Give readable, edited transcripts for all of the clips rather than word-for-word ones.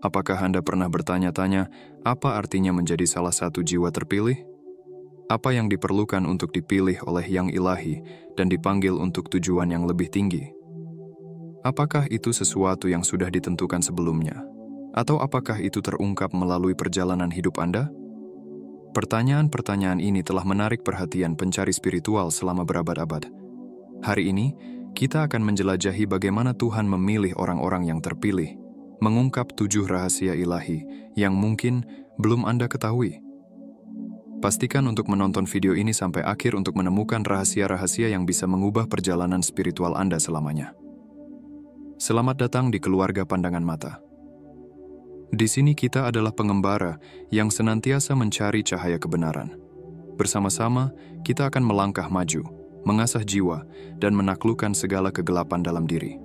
Apakah Anda pernah bertanya-tanya apa artinya menjadi salah satu jiwa terpilih? Apa yang diperlukan untuk dipilih oleh Yang Ilahi dan dipanggil untuk tujuan yang lebih tinggi? Apakah itu sesuatu yang sudah ditentukan sebelumnya? Atau apakah itu terungkap melalui perjalanan hidup Anda? Pertanyaan-pertanyaan ini telah menarik perhatian pencari spiritual selama berabad-abad. Hari ini, kita akan menjelajahi bagaimana Tuhan memilih orang-orang yang terpilih, mengungkap 7 rahasia ilahi yang mungkin belum Anda ketahui. Pastikan untuk menonton video ini sampai akhir untuk menemukan rahasia-rahasia yang bisa mengubah perjalanan spiritual Anda selamanya. Selamat datang di keluarga pandangan mata. Di sini kita adalah pengembara yang senantiasa mencari cahaya kebenaran. Bersama-sama, kita akan melangkah maju, mengasah jiwa, dan menaklukkan segala kegelapan dalam diri.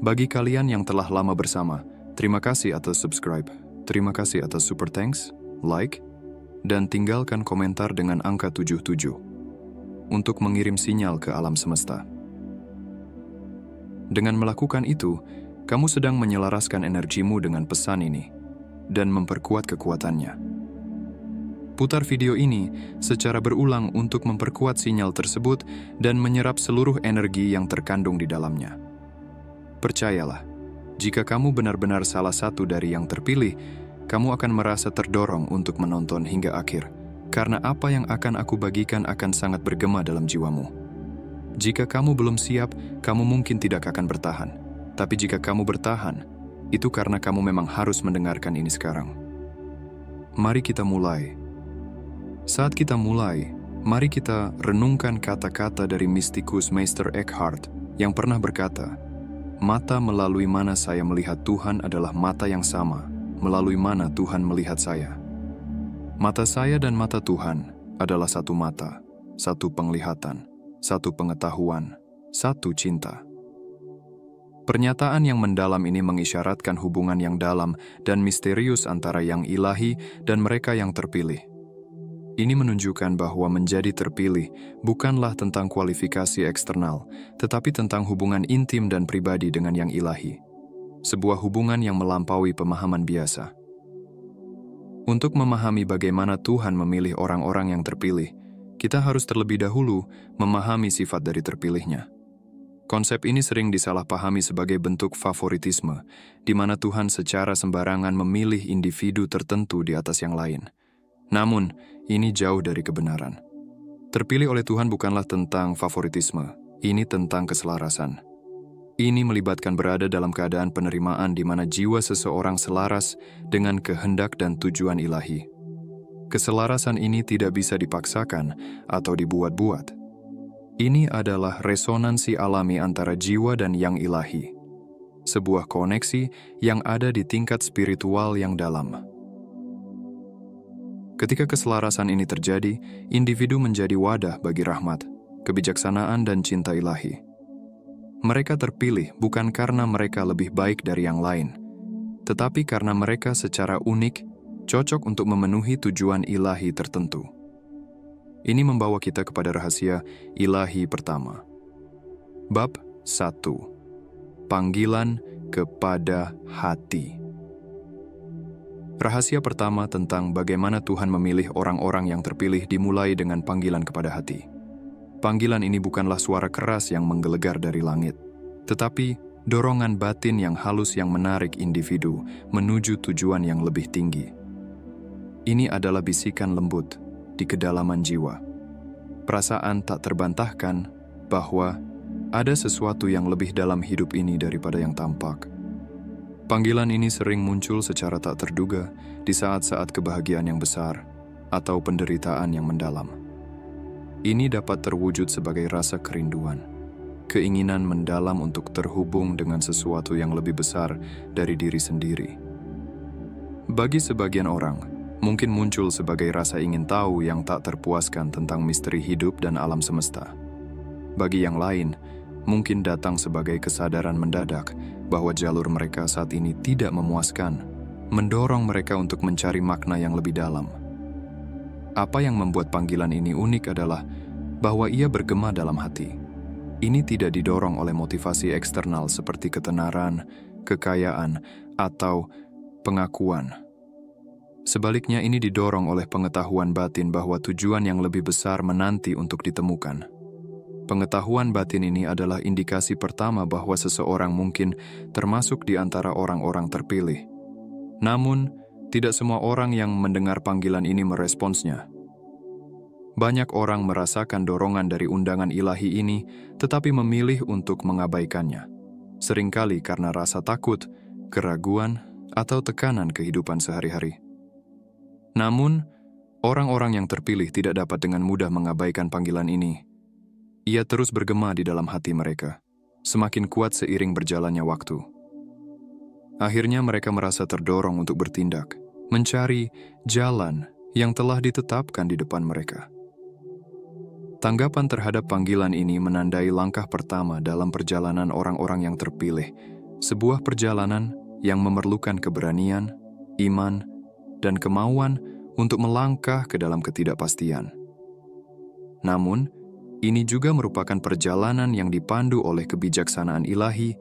Bagi kalian yang telah lama bersama, terima kasih atas subscribe, terima kasih atas super thanks, like, dan tinggalkan komentar dengan angka 77 untuk mengirim sinyal ke alam semesta. Dengan melakukan itu, kamu sedang menyelaraskan energimu dengan pesan ini dan memperkuat kekuatannya. Putar video ini secara berulang untuk memperkuat sinyal tersebut dan menyerap seluruh energi yang terkandung di dalamnya. Percayalah, jika kamu benar-benar salah satu dari yang terpilih, kamu akan merasa terdorong untuk menonton hingga akhir, karena apa yang akan aku bagikan akan sangat bergema dalam jiwamu. Jika kamu belum siap, kamu mungkin tidak akan bertahan. Tapi jika kamu bertahan, itu karena kamu memang harus mendengarkan ini sekarang. Mari kita mulai. Saat kita mulai, mari kita renungkan kata-kata dari mistikus Meister Eckhart yang pernah berkata, "Mata melalui mana saya melihat Tuhan adalah mata yang sama, melalui mana Tuhan melihat saya." Mata saya dan mata Tuhan adalah satu mata, satu penglihatan, satu pengetahuan, satu cinta. Pernyataan yang mendalam ini mengisyaratkan hubungan yang dalam dan misterius antara Yang Ilahi dan mereka yang terpilih. Ini menunjukkan bahwa menjadi terpilih bukanlah tentang kualifikasi eksternal, tetapi tentang hubungan intim dan pribadi dengan Yang Ilahi. Sebuah hubungan yang melampaui pemahaman biasa. Untuk memahami bagaimana Tuhan memilih orang-orang yang terpilih, kita harus terlebih dahulu memahami sifat dari terpilihnya. Konsep ini sering disalahpahami sebagai bentuk favoritisme, di mana Tuhan secara sembarangan memilih individu tertentu di atas yang lain. Namun, ini jauh dari kebenaran. Terpilih oleh Tuhan bukanlah tentang favoritisme, ini tentang keselarasan. Ini melibatkan berada dalam keadaan penerimaan di mana jiwa seseorang selaras dengan kehendak dan tujuan ilahi. Keselarasan ini tidak bisa dipaksakan atau dibuat-buat. Ini adalah resonansi alami antara jiwa dan Yang Ilahi. Sebuah koneksi yang ada di tingkat spiritual yang dalam. Ketika keselarasan ini terjadi, individu menjadi wadah bagi rahmat, kebijaksanaan dan cinta ilahi. Mereka terpilih bukan karena mereka lebih baik dari yang lain, tetapi karena mereka secara unik, cocok untuk memenuhi tujuan ilahi tertentu. Ini membawa kita kepada rahasia ilahi pertama. Bab 1. Panggilan kepada hati. Rahasia pertama tentang bagaimana Tuhan memilih orang-orang yang terpilih dimulai dengan panggilan kepada hati. Panggilan ini bukanlah suara keras yang menggelegar dari langit, tetapi dorongan batin yang halus yang menarik individu menuju tujuan yang lebih tinggi. Ini adalah bisikan lembut di kedalaman jiwa. Perasaan tak terbantahkan bahwa ada sesuatu yang lebih dalam hidup ini daripada yang tampak. Panggilan ini sering muncul secara tak terduga di saat-saat kebahagiaan yang besar atau penderitaan yang mendalam. Ini dapat terwujud sebagai rasa kerinduan, keinginan mendalam untuk terhubung dengan sesuatu yang lebih besar dari diri sendiri. Bagi sebagian orang, mungkin muncul sebagai rasa ingin tahu yang tak terpuaskan tentang misteri hidup dan alam semesta. Bagi yang lain, mungkin datang sebagai kesadaran mendadak bahwa jalur mereka saat ini tidak memuaskan, mendorong mereka untuk mencari makna yang lebih dalam. Apa yang membuat panggilan ini unik adalah bahwa ia bergema dalam hati. Ini tidak didorong oleh motivasi eksternal seperti ketenaran, kekayaan, atau pengakuan. Sebaliknya ini didorong oleh pengetahuan batin bahwa tujuan yang lebih besar menanti untuk ditemukan. Pengetahuan batin ini adalah indikasi pertama bahwa seseorang mungkin termasuk di antara orang-orang terpilih. Namun, tidak semua orang yang mendengar panggilan ini meresponsnya. Banyak orang merasakan dorongan dari undangan ilahi ini, tetapi memilih untuk mengabaikannya. Seringkali karena rasa takut, keraguan, atau tekanan kehidupan sehari-hari. Namun, orang-orang yang terpilih tidak dapat dengan mudah mengabaikan panggilan ini. Ia terus bergema di dalam hati mereka, semakin kuat seiring berjalannya waktu. Akhirnya mereka merasa terdorong untuk bertindak, mencari jalan yang telah ditetapkan di depan mereka. Tanggapan terhadap panggilan ini menandai langkah pertama dalam perjalanan orang-orang yang terpilih, sebuah perjalanan yang memerlukan keberanian, iman, dan kemauan untuk melangkah ke dalam ketidakpastian. Namun, ini juga merupakan perjalanan yang dipandu oleh kebijaksanaan ilahi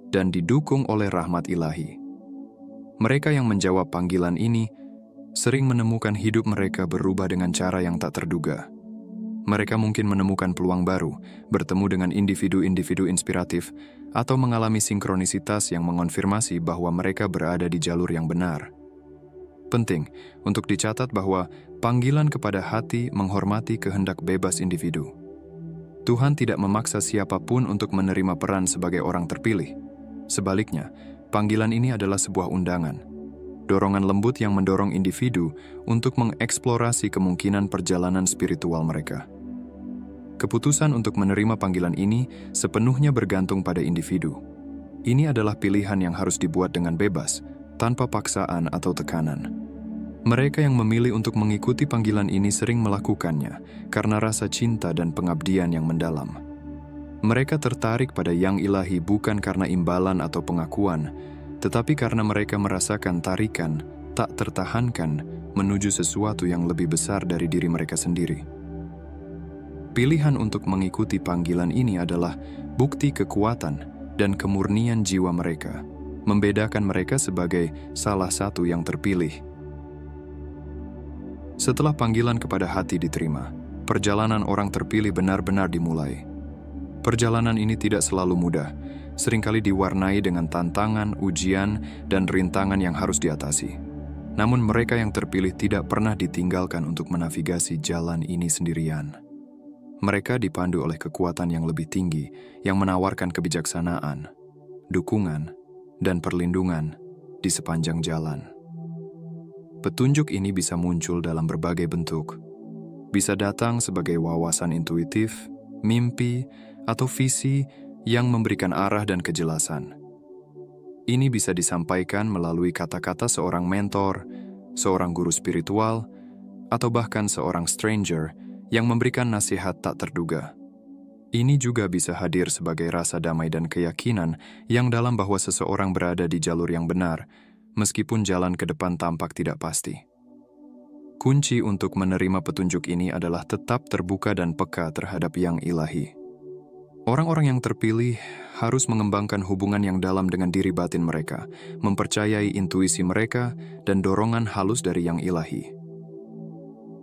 dan didukung oleh rahmat ilahi. Mereka yang menjawab panggilan ini sering menemukan hidup mereka berubah dengan cara yang tak terduga. Mereka mungkin menemukan peluang baru, bertemu dengan individu-individu inspiratif, atau mengalami sinkronisitas yang mengonfirmasi bahwa mereka berada di jalur yang benar. Penting untuk dicatat bahwa panggilan kepada hati menghormati kehendak bebas individu. Tuhan tidak memaksa siapapun untuk menerima peran sebagai orang terpilih. Sebaliknya, panggilan ini adalah sebuah undangan. Dorongan lembut yang mendorong individu untuk mengeksplorasi kemungkinan perjalanan spiritual mereka. Keputusan untuk menerima panggilan ini sepenuhnya bergantung pada individu. Ini adalah pilihan yang harus dibuat dengan bebas, tanpa paksaan atau tekanan. Mereka yang memilih untuk mengikuti panggilan ini sering melakukannya karena rasa cinta dan pengabdian yang mendalam. Mereka tertarik pada yang ilahi bukan karena imbalan atau pengakuan, tetapi karena mereka merasakan tarikan, tak tertahankan, menuju sesuatu yang lebih besar dari diri mereka sendiri. Pilihan untuk mengikuti panggilan ini adalah bukti kekuatan dan kemurnian jiwa mereka, membedakan mereka sebagai salah satu yang terpilih. Setelah panggilan kepada hati diterima, perjalanan orang terpilih benar-benar dimulai. Perjalanan ini tidak selalu mudah, seringkali diwarnai dengan tantangan, ujian, dan rintangan yang harus diatasi. Namun mereka yang terpilih tidak pernah ditinggalkan untuk menavigasi jalan ini sendirian. Mereka dipandu oleh kekuatan yang lebih tinggi yang menawarkan kebijaksanaan, dukungan, dan perlindungan di sepanjang jalan. Petunjuk ini bisa muncul dalam berbagai bentuk. Bisa datang sebagai wawasan intuitif, mimpi, atau visi yang memberikan arah dan kejelasan. Ini bisa disampaikan melalui kata-kata seorang mentor, seorang guru spiritual, atau bahkan seorang stranger yang memberikan nasihat tak terduga. Ini juga bisa hadir sebagai rasa damai dan keyakinan yang dalam bahwa seseorang berada di jalur yang benar, meskipun jalan ke depan tampak tidak pasti. Kunci untuk menerima petunjuk ini adalah tetap terbuka dan peka terhadap yang ilahi. Orang-orang yang terpilih harus mengembangkan hubungan yang dalam dengan diri batin mereka, mempercayai intuisi mereka, dan dorongan halus dari yang ilahi.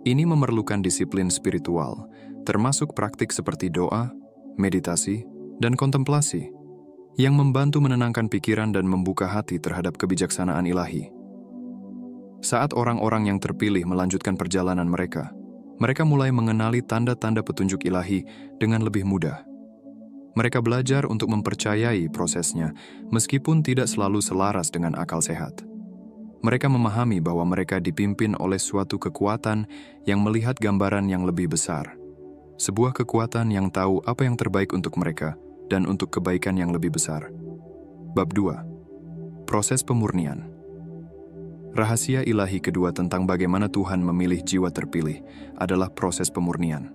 Ini memerlukan disiplin spiritual, termasuk praktik seperti doa, meditasi, dan kontemplasi, yang membantu menenangkan pikiran dan membuka hati terhadap kebijaksanaan ilahi. Saat orang-orang yang terpilih melanjutkan perjalanan mereka mulai mengenali tanda-tanda petunjuk ilahi dengan lebih mudah. Mereka belajar untuk mempercayai prosesnya, meskipun tidak selalu selaras dengan akal sehat. Mereka memahami bahwa mereka dipimpin oleh suatu kekuatan yang melihat gambaran yang lebih besar. Sebuah kekuatan yang tahu apa yang terbaik untuk mereka dan untuk kebaikan yang lebih besar. Bab 2. Proses pemurnian. Rahasia ilahi kedua tentang bagaimana Tuhan memilih jiwa terpilih adalah proses pemurnian.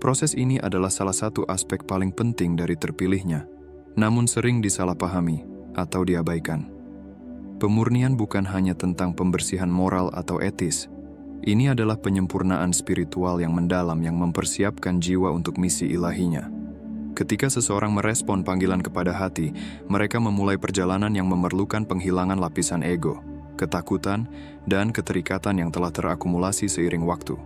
Proses ini adalah salah satu aspek paling penting dari terpilihnya, namun sering disalahpahami atau diabaikan. Pemurnian bukan hanya tentang pembersihan moral atau etis. Ini adalah penyempurnaan spiritual yang mendalam yang mempersiapkan jiwa untuk misi ilahinya. Ketika seseorang merespon panggilan kepada hati, mereka memulai perjalanan yang memerlukan penghilangan lapisan ego, ketakutan, dan keterikatan yang telah terakumulasi seiring waktu.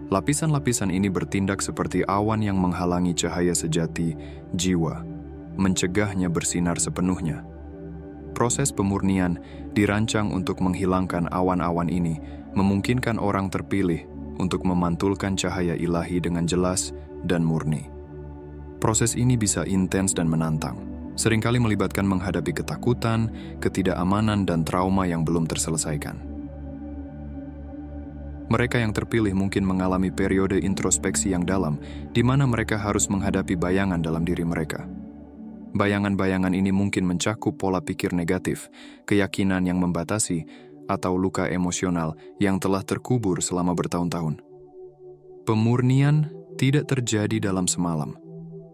Lapisan-lapisan ini bertindak seperti awan yang menghalangi cahaya sejati jiwa, mencegahnya bersinar sepenuhnya. Proses pemurnian dirancang untuk menghilangkan awan-awan ini, memungkinkan orang terpilih untuk memantulkan cahaya ilahi dengan jelas dan murni. Proses ini bisa intens dan menantang, seringkali melibatkan menghadapi ketakutan, ketidakamanan, dan trauma yang belum terselesaikan. Mereka yang terpilih mungkin mengalami periode introspeksi yang dalam, di mana mereka harus menghadapi bayangan dalam diri mereka. Bayangan-bayangan ini mungkin mencakup pola pikir negatif, keyakinan yang membatasi, atau luka emosional yang telah terkubur selama bertahun-tahun. Pemurnian tidak terjadi dalam semalam.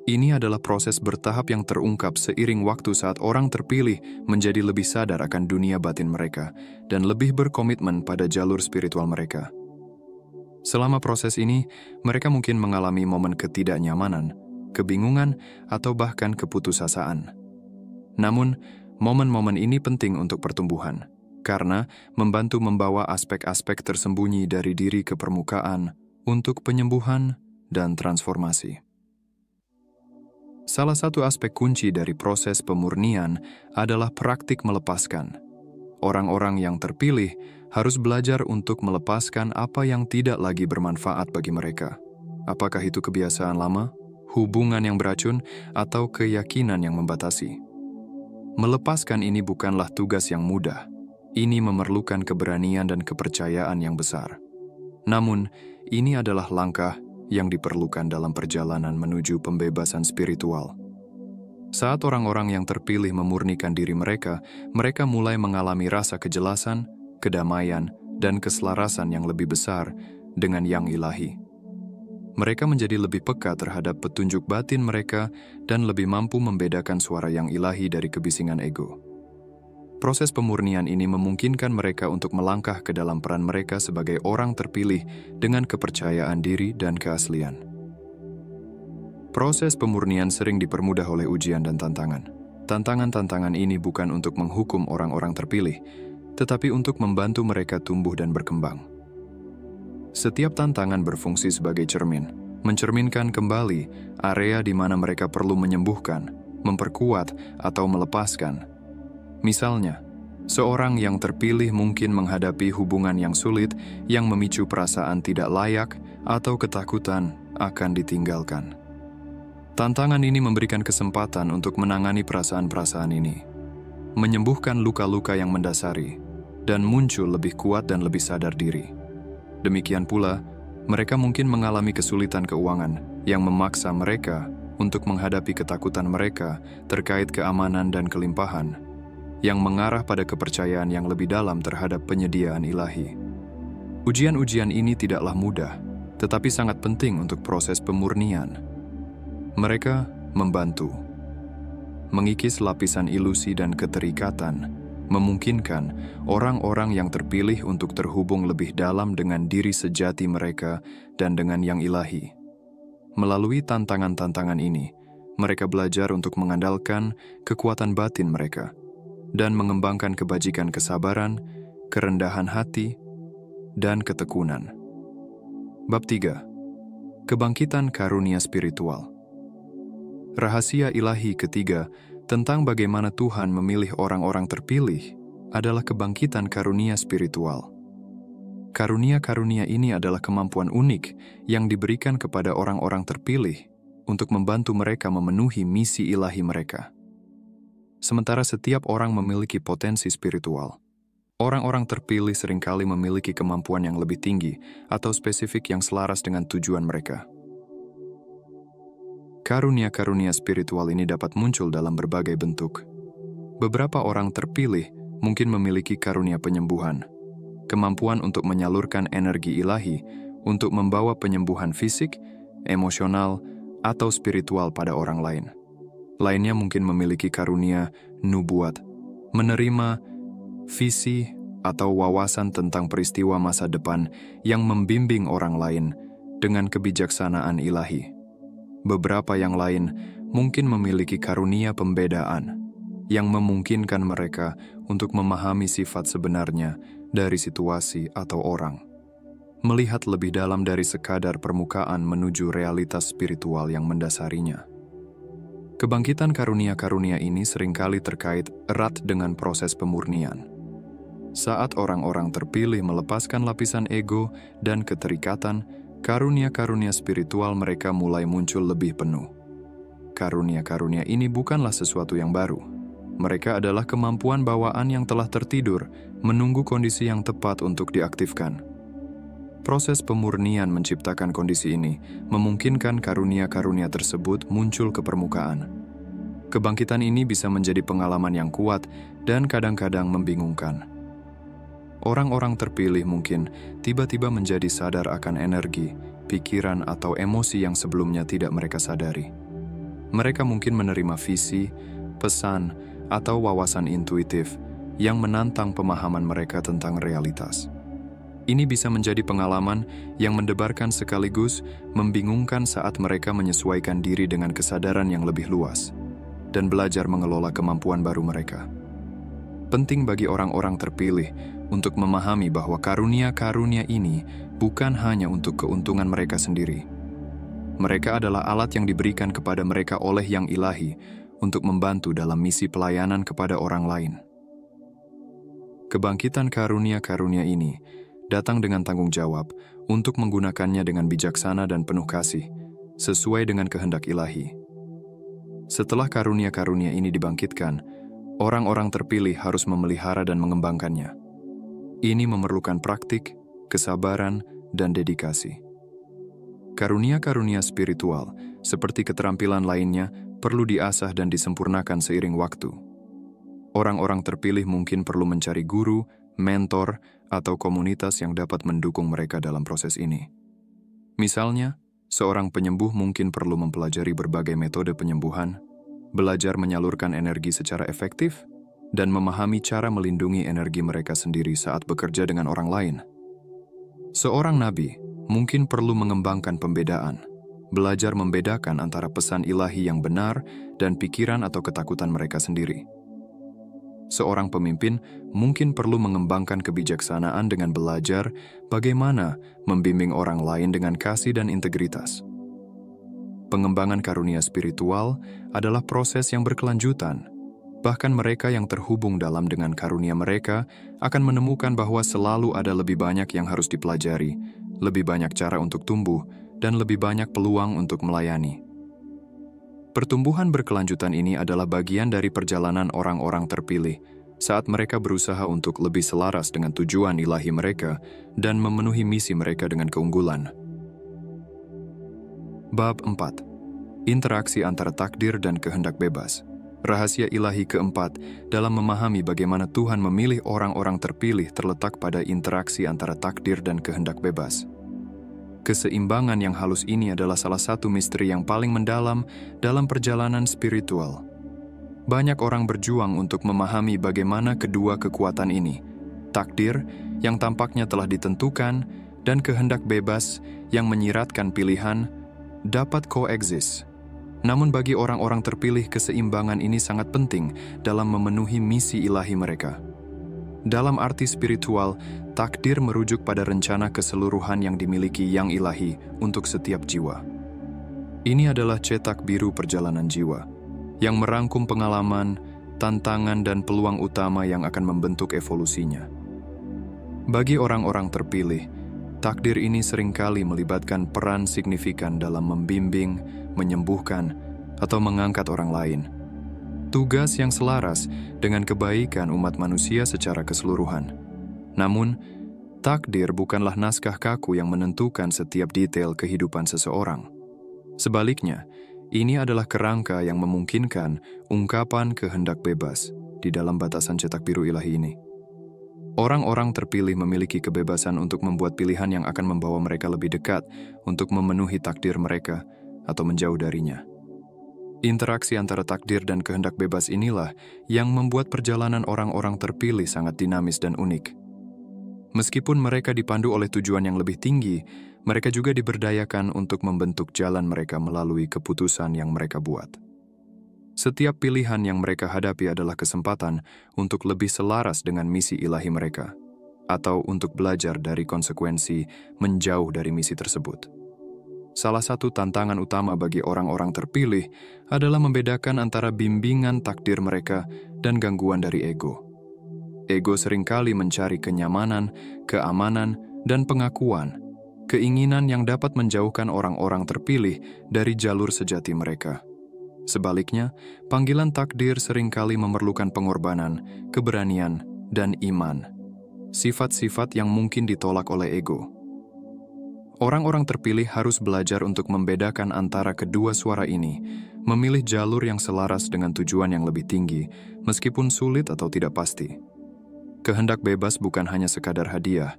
Ini adalah proses bertahap yang terungkap seiring waktu saat orang terpilih menjadi lebih sadar akan dunia batin mereka dan lebih berkomitmen pada jalur spiritual mereka. Selama proses ini, mereka mungkin mengalami momen ketidaknyamanan, kebingungan, atau bahkan keputusasaan. Namun, momen-momen ini penting untuk pertumbuhan, karena membantu membawa aspek-aspek tersembunyi dari diri ke permukaan untuk penyembuhan dan transformasi. Salah satu aspek kunci dari proses pemurnian adalah praktik melepaskan. Orang-orang yang terpilih harus belajar untuk melepaskan apa yang tidak lagi bermanfaat bagi mereka. Apakah itu kebiasaan lama, hubungan yang beracun, atau keyakinan yang membatasi? Melepaskan ini bukanlah tugas yang mudah. Ini memerlukan keberanian dan kepercayaan yang besar. Namun, ini adalah langkah yang diperlukan dalam perjalanan menuju pembebasan spiritual. Saat orang-orang yang terpilih memurnikan diri mereka, mereka mulai mengalami rasa kejelasan, kedamaian, dan keselarasan yang lebih besar dengan yang ilahi. Mereka menjadi lebih peka terhadap petunjuk batin mereka dan lebih mampu membedakan suara yang ilahi dari kebisingan ego. Proses pemurnian ini memungkinkan mereka untuk melangkah ke dalam peran mereka sebagai orang terpilih dengan kepercayaan diri dan keaslian. Proses pemurnian sering dipermudah oleh ujian dan tantangan. Tantangan-tantangan ini bukan untuk menghukum orang-orang terpilih, tetapi untuk membantu mereka tumbuh dan berkembang. Setiap tantangan berfungsi sebagai cermin, mencerminkan kembali area di mana mereka perlu menyembuhkan, memperkuat, atau melepaskan. Misalnya, seorang yang terpilih mungkin menghadapi hubungan yang sulit yang memicu perasaan tidak layak atau ketakutan akan ditinggalkan. Tantangan ini memberikan kesempatan untuk menangani perasaan-perasaan ini, menyembuhkan luka-luka yang mendasari, dan muncul lebih kuat dan lebih sadar diri. Demikian pula, mereka mungkin mengalami kesulitan keuangan yang memaksa mereka untuk menghadapi ketakutan mereka terkait keamanan dan kelimpahan, yang mengarah pada kepercayaan yang lebih dalam terhadap penyediaan ilahi. Ujian-ujian ini tidaklah mudah, tetapi sangat penting untuk proses pemurnian. Mereka membantu mengikis lapisan ilusi dan keterikatan, memungkinkan orang-orang yang terpilih untuk terhubung lebih dalam dengan diri sejati mereka dan dengan yang ilahi. Melalui tantangan-tantangan ini, mereka belajar untuk mengandalkan kekuatan batin mereka dan mengembangkan kebajikan kesabaran, kerendahan hati, dan ketekunan. Bab 3. Kebangkitan karunia spiritual. Rahasia ilahi ketiga tentang bagaimana Tuhan memilih orang-orang terpilih adalah kebangkitan karunia spiritual. Karunia-karunia ini adalah kemampuan unik yang diberikan kepada orang-orang terpilih untuk membantu mereka memenuhi misi ilahi mereka. Sementara setiap orang memiliki potensi spiritual, orang-orang terpilih seringkali memiliki kemampuan yang lebih tinggi atau spesifik yang selaras dengan tujuan mereka. Karunia-karunia spiritual ini dapat muncul dalam berbagai bentuk. Beberapa orang terpilih mungkin memiliki karunia penyembuhan, kemampuan untuk menyalurkan energi ilahi untuk membawa penyembuhan fisik, emosional, atau spiritual pada orang lain. Lainnya mungkin memiliki karunia nubuat, menerima visi atau wawasan tentang peristiwa masa depan yang membimbing orang lain dengan kebijaksanaan ilahi. Beberapa yang lain mungkin memiliki karunia pembedaan yang memungkinkan mereka untuk memahami sifat sebenarnya dari situasi atau orang, melihat lebih dalam dari sekadar permukaan menuju realitas spiritual yang mendasarinya. Kebangkitan karunia-karunia ini seringkali terkait erat dengan proses pemurnian. Saat orang-orang terpilih melepaskan lapisan ego dan keterikatan, karunia-karunia spiritual mereka mulai muncul lebih penuh. Karunia-karunia ini bukanlah sesuatu yang baru. Mereka adalah kemampuan bawaan yang telah tertidur, menunggu kondisi yang tepat untuk diaktifkan. Proses pemurnian menciptakan kondisi ini, memungkinkan karunia-karunia tersebut muncul ke permukaan. Kebangkitan ini bisa menjadi pengalaman yang kuat dan kadang-kadang membingungkan. Orang-orang terpilih mungkin tiba-tiba menjadi sadar akan energi, pikiran, atau emosi yang sebelumnya tidak mereka sadari. Mereka mungkin menerima visi, pesan, atau wawasan intuitif yang menantang pemahaman mereka tentang realitas. Ini bisa menjadi pengalaman yang mendebarkan sekaligus membingungkan saat mereka menyesuaikan diri dengan kesadaran yang lebih luas dan belajar mengelola kemampuan baru mereka. Penting bagi orang-orang terpilih untuk memahami bahwa karunia-karunia ini bukan hanya untuk keuntungan mereka sendiri. Mereka adalah alat yang diberikan kepada mereka oleh Yang Ilahi untuk membantu dalam misi pelayanan kepada orang lain. Kebangkitan karunia-karunia ini datang dengan tanggung jawab untuk menggunakannya dengan bijaksana dan penuh kasih, sesuai dengan kehendak Ilahi. Setelah karunia-karunia ini dibangkitkan, orang-orang terpilih harus memelihara dan mengembangkannya. Ini memerlukan praktik, kesabaran, dan dedikasi. Karunia-karunia spiritual, seperti keterampilan lainnya, perlu diasah dan disempurnakan seiring waktu. Orang-orang terpilih mungkin perlu mencari guru, mentor, atau komunitas yang dapat mendukung mereka dalam proses ini. Misalnya, seorang penyembuh mungkin perlu mempelajari berbagai metode penyembuhan, belajar menyalurkan energi secara efektif, dan memahami cara melindungi energi mereka sendiri saat bekerja dengan orang lain. Seorang nabi mungkin perlu mengembangkan pembedaan, belajar membedakan antara pesan ilahi yang benar dan pikiran atau ketakutan mereka sendiri. Seorang pemimpin mungkin perlu mengembangkan kebijaksanaan dengan belajar bagaimana membimbing orang lain dengan kasih dan integritas. Pengembangan karunia spiritual adalah proses yang berkelanjutan. Bahkan mereka yang terhubung dalam dengan karunia mereka akan menemukan bahwa selalu ada lebih banyak yang harus dipelajari, lebih banyak cara untuk tumbuh, dan lebih banyak peluang untuk melayani. Pertumbuhan berkelanjutan ini adalah bagian dari perjalanan orang-orang terpilih saat mereka berusaha untuk lebih selaras dengan tujuan ilahi mereka dan memenuhi misi mereka dengan keunggulan. Bab 4. Interaksi antara takdir dan kehendak bebas. Rahasia ilahi keempat dalam memahami bagaimana Tuhan memilih orang-orang terpilih terletak pada interaksi antara takdir dan kehendak bebas. Keseimbangan yang halus ini adalah salah satu misteri yang paling mendalam dalam perjalanan spiritual. Banyak orang berjuang untuk memahami bagaimana kedua kekuatan ini, takdir yang tampaknya telah ditentukan dan kehendak bebas yang menyiratkan pilihan, dapat koeksis. Namun bagi orang-orang terpilih, keseimbangan ini sangat penting dalam memenuhi misi ilahi mereka. Dalam arti spiritual, takdir merujuk pada rencana keseluruhan yang dimiliki Yang Ilahi untuk setiap jiwa. Ini adalah cetak biru perjalanan jiwa, yang merangkum pengalaman, tantangan, dan peluang utama yang akan membentuk evolusinya. Bagi orang-orang terpilih, takdir ini seringkali melibatkan peran signifikan dalam membimbing, menyembuhkan, atau mengangkat orang lain. Tugas yang selaras dengan kebaikan umat manusia secara keseluruhan. Namun, takdir bukanlah naskah kaku yang menentukan setiap detail kehidupan seseorang. Sebaliknya, ini adalah kerangka yang memungkinkan ungkapan kehendak bebas di dalam batasan cetak biru ilahi ini. Orang-orang terpilih memiliki kebebasan untuk membuat pilihan yang akan membawa mereka lebih dekat untuk memenuhi takdir mereka atau menjauh darinya. Interaksi antara takdir dan kehendak bebas inilah yang membuat perjalanan orang-orang terpilih sangat dinamis dan unik. Meskipun mereka dipandu oleh tujuan yang lebih tinggi, mereka juga diberdayakan untuk membentuk jalan mereka melalui keputusan yang mereka buat. Setiap pilihan yang mereka hadapi adalah kesempatan untuk lebih selaras dengan misi ilahi mereka, atau untuk belajar dari konsekuensi menjauh dari misi tersebut. Salah satu tantangan utama bagi orang-orang terpilih adalah membedakan antara bimbingan takdir mereka dan gangguan dari ego. Ego seringkali mencari kenyamanan, keamanan, dan pengakuan, keinginan yang dapat menjauhkan orang-orang terpilih dari jalur sejati mereka. Sebaliknya, panggilan takdir seringkali memerlukan pengorbanan, keberanian, dan iman. Sifat-sifat yang mungkin ditolak oleh ego. Orang-orang terpilih harus belajar untuk membedakan antara kedua suara ini, memilih jalur yang selaras dengan tujuan yang lebih tinggi, meskipun sulit atau tidak pasti. Kehendak bebas bukan hanya sekadar hadiah,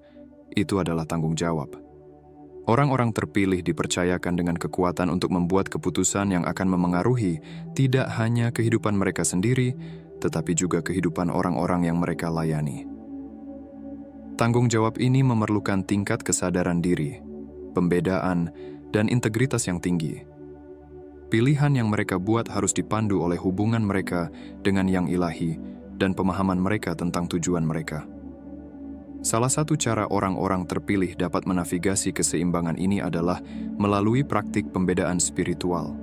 itu adalah tanggung jawab. Orang-orang terpilih dipercayakan dengan kekuatan untuk membuat keputusan yang akan memengaruhi tidak hanya kehidupan mereka sendiri, tetapi juga kehidupan orang-orang yang mereka layani. Tanggung jawab ini memerlukan tingkat kesadaran diri, pembedaan, dan integritas yang tinggi. Pilihan yang mereka buat harus dipandu oleh hubungan mereka dengan yang ilahi dan pemahaman mereka tentang tujuan mereka. Salah satu cara orang-orang terpilih dapat menavigasi keseimbangan ini adalah melalui praktik pembedaan spiritual.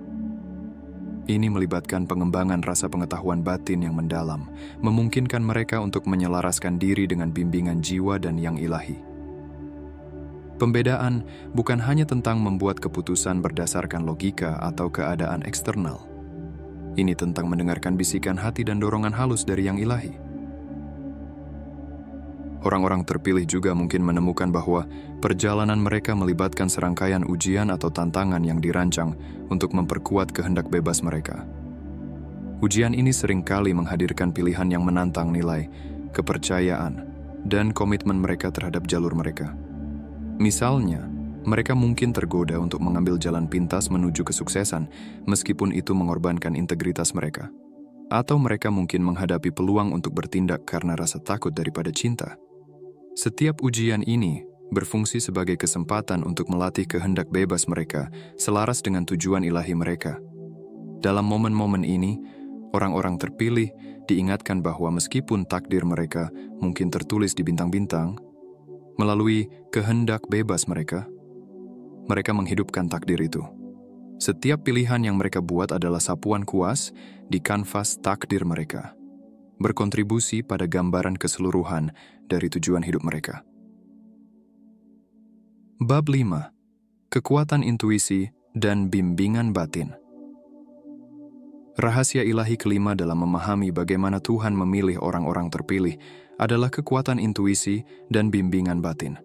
Ini melibatkan pengembangan rasa pengetahuan batin yang mendalam, memungkinkan mereka untuk menyelaraskan diri dengan bimbingan jiwa dan yang ilahi. Pembedaan bukan hanya tentang membuat keputusan berdasarkan logika atau keadaan eksternal. Ini tentang mendengarkan bisikan hati dan dorongan halus dari yang ilahi. Orang-orang terpilih juga mungkin menemukan bahwa perjalanan mereka melibatkan serangkaian ujian atau tantangan yang dirancang untuk memperkuat kehendak bebas mereka. Ujian ini seringkali menghadirkan pilihan yang menantang nilai, kepercayaan, dan komitmen mereka terhadap jalur mereka. Misalnya, mereka mungkin tergoda untuk mengambil jalan pintas menuju kesuksesan, meskipun itu mengorbankan integritas mereka. Atau mereka mungkin menghadapi peluang untuk bertindak karena rasa takut daripada cinta. Setiap ujian ini berfungsi sebagai kesempatan untuk melatih kehendak bebas mereka selaras dengan tujuan ilahi mereka. Dalam momen-momen ini, orang-orang terpilih diingatkan bahwa meskipun takdir mereka mungkin tertulis di bintang-bintang, melalui kehendak bebas mereka menghidupkan takdir itu. Setiap pilihan yang mereka buat adalah sapuan kuas di kanvas takdir mereka, berkontribusi pada gambaran keseluruhan dari tujuan hidup mereka. Bab 5. Kekuatan intuisi dan bimbingan batin. Rahasia ilahi kelima dalam memahami bagaimana Tuhan memilih orang-orang terpilih adalah kekuatan intuisi dan bimbingan batin.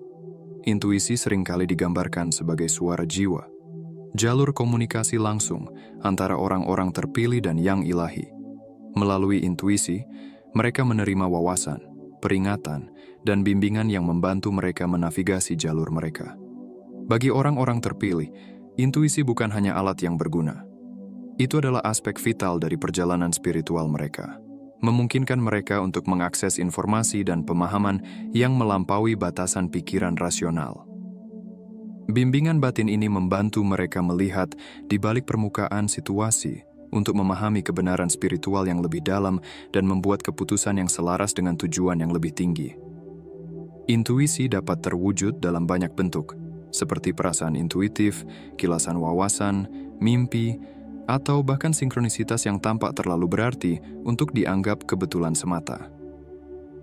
Intuisi seringkali digambarkan sebagai suara jiwa, jalur komunikasi langsung antara orang-orang terpilih dan yang ilahi. Melalui intuisi, mereka menerima wawasan, peringatan, dan bimbingan yang membantu mereka menavigasi jalur mereka. Bagi orang-orang terpilih, intuisi bukan hanya alat yang berguna. Itu adalah aspek vital dari perjalanan spiritual mereka, memungkinkan mereka untuk mengakses informasi dan pemahaman yang melampaui batasan pikiran rasional. Bimbingan batin ini membantu mereka melihat di balik permukaan situasi untuk memahami kebenaran spiritual yang lebih dalam dan membuat keputusan yang selaras dengan tujuan yang lebih tinggi. Intuisi dapat terwujud dalam banyak bentuk, seperti perasaan intuitif, kilasan wawasan, mimpi, atau bahkan sinkronisitas yang tampak terlalu berarti untuk dianggap kebetulan semata.